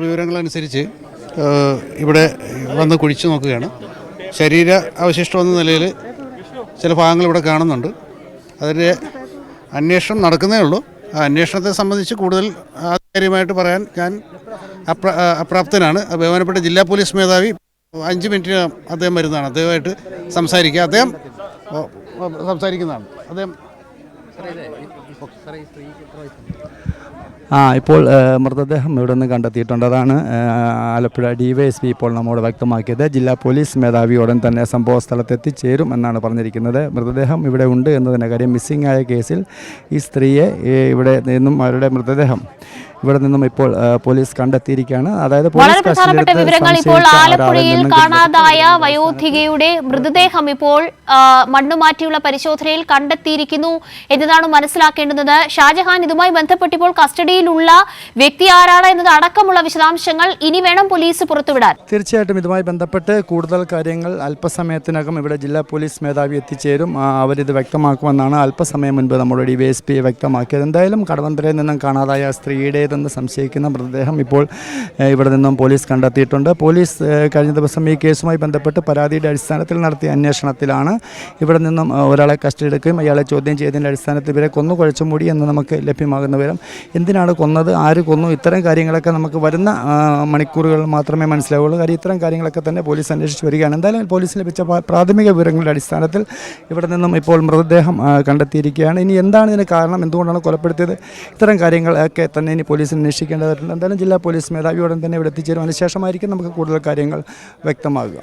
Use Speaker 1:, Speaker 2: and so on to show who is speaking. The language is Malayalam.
Speaker 1: വിവരങ്ങളനുസരിച്ച് ഇവിടെ വന്ന് കുഴിച്ചു നോക്കുകയാണ്. ശരീര അവശിഷ്ടം എന്ന നിലയിൽ ചില ഭാഗങ്ങൾ ഇവിടെ കാണുന്നുണ്ട്. അതിൻ്റെ അന്വേഷണം നടക്കുന്നേ ഉള്ളൂ. ആ അന്വേഷണത്തെ സംബന്ധിച്ച് കൂടുതൽ ആധികാരികമായിട്ട് പറയാൻ ഞാൻ അപ്രാപ്തനാണ്. ബഹുമാനപ്പെട്ട ജില്ലാ പോലീസ് മേധാവി 5 മിനിറ്റിനകം അദ്ദേഹം വരുന്നതാണ്. അദ്ദേഹമായിട്ട് സംസാരിക്കുക. അദ്ദേഹം സംസാരിക്കുന്നതാണ്. അദ്ദേഹം
Speaker 2: ഇപ്പോൾ മൃതദേഹം ഇവിടെ നിന്ന് കണ്ടെത്തിയിട്ടുണ്ട്. അതാണ് ആലപ്പുഴ DYSP ഇപ്പോൾ നമ്മോട് വ്യക്തമാക്കിയത്. ജില്ലാ പോലീസ് മേധാവി ഉടൻ തന്നെ സംഭവ സ്ഥലത്ത് എത്തിച്ചേരും എന്നാണ് പറഞ്ഞിരിക്കുന്നത്. മൃതദേഹം ഇവിടെ ഉണ്ട് എന്നതിൻ്റെ കാര്യം, മിസ്സിംഗ് ആയ കേസിൽ ഈ സ്ത്രീയെ ഇവിടെ നിന്നും അവരുടെ മൃതദേഹം ഇവിടെ നിന്നും ഇപ്പോൾ പോലീസ് കണ്ടെത്തിയിരിക്കുകയാണ്. അതായത്
Speaker 3: വളരെ പ്രധാനപ്പെട്ട വിവരങ്ങൾ ഇപ്പോൾ ആലപ്പുഴയിൽ കാണാതായ വയോധികയുടെ മൃതദേഹം ഇപ്പോൾ മണ്ണുമാറ്റിയുള്ള പരിശോധനയിൽ കണ്ടെത്തിയിരിക്കുന്നു എന്നതാണ് മനസ്സിലാക്കേണ്ടുന്നത്. ഷാജഹാൻ, ഇതുമായി ബന്ധപ്പെട്ട് ഇപ്പോൾ കസ്റ്റഡിയിലുള്ള വ്യക്തി ആരാണ് എന്നത് അടക്കമുള്ള വിശദാംശങ്ങൾ ഇനി വേണം പോലീസ് പുറത്തുവിടാൻ.
Speaker 2: തീർച്ചയായിട്ടും ഇതുമായി ബന്ധപ്പെട്ട് കൂടുതൽ കാര്യങ്ങൾ അല്പസമയത്തിനകം ഇവിടെ ജില്ലാ പോലീസ് മേധാവി എത്തിച്ചേരും. അവരിത് വ്യക്തമാക്കുമെന്നാണ് അല്പസമയം മുൻപ് നമ്മുടെ DYSP വ്യക്തമാക്കിയത്. എന്തായാലും കടവന്ത്രയിൽ നിന്നും കാണാതായ സ്ത്രീയുടെ എന്ന് സംശയിക്കുന്ന മൃതദേഹം ഇപ്പോൾ ഇവിടെ നിന്നും പോലീസ് കണ്ടെത്തിയിട്ടുണ്ട്. പോലീസ് കഴിഞ്ഞ ദിവസം ഈ കേസുമായി ബന്ധപ്പെട്ട് പരാതിയുടെ അടിസ്ഥാനത്തിൽ നടത്തിയ അന്വേഷണത്തിലാണ് ഇവിടെ നിന്നും ഒരാളെ കസ്റ്റഡി എടുക്കുകയും അയാളെ ചോദ്യം ചെയ്തതിൻ്റെ അടിസ്ഥാനത്തിൽ ഇവരെ കൊന്നു കുഴച്ചുമൂടി എന്ന് നമുക്ക് ലഭ്യമാകുന്ന വിവരം. എന്തിനാണ് കൊന്നത്, ആര് കൊന്നു, ഇത്തരം കാര്യങ്ങളൊക്കെ നമുക്ക് വരുന്ന മണിക്കൂറുകൾ മാത്രമേ മനസ്സിലാവുള്ളൂ. കാര്യം ഇത്തരം കാര്യങ്ങളൊക്കെ തന്നെ പോലീസ് അന്വേഷിച്ച് വരികയാണ്. എന്തായാലും പോലീസിന് ലഭിച്ച പ്രാഥമിക വിവരങ്ങളുടെ അടിസ്ഥാനത്തിൽ ഇവിടെ നിന്നും ഇപ്പോൾ മൃതദേഹം കണ്ടെത്തിയിരിക്കുകയാണ്. ഇനി എന്താണ് ഇതിന് കാരണം, എന്തുകൊണ്ടാണ് കൊലപ്പെടുത്തിയത്, ഇത്തരം കാര്യങ്ങളൊക്കെ തന്നെ ഇനി പോലീസ് അന്വേഷിക്കേണ്ടതായിട്ടുണ്ട്. എന്തായാലും ജില്ലാ പോലീസ് മേധാവിയോടൻ തന്നെ ഇവിടെ എത്തിച്ചേരും. അതിനുശേഷമായിരിക്കും നമുക്ക് കൂടുതൽ കാര്യങ്ങൾ വ്യക്തമാകുക.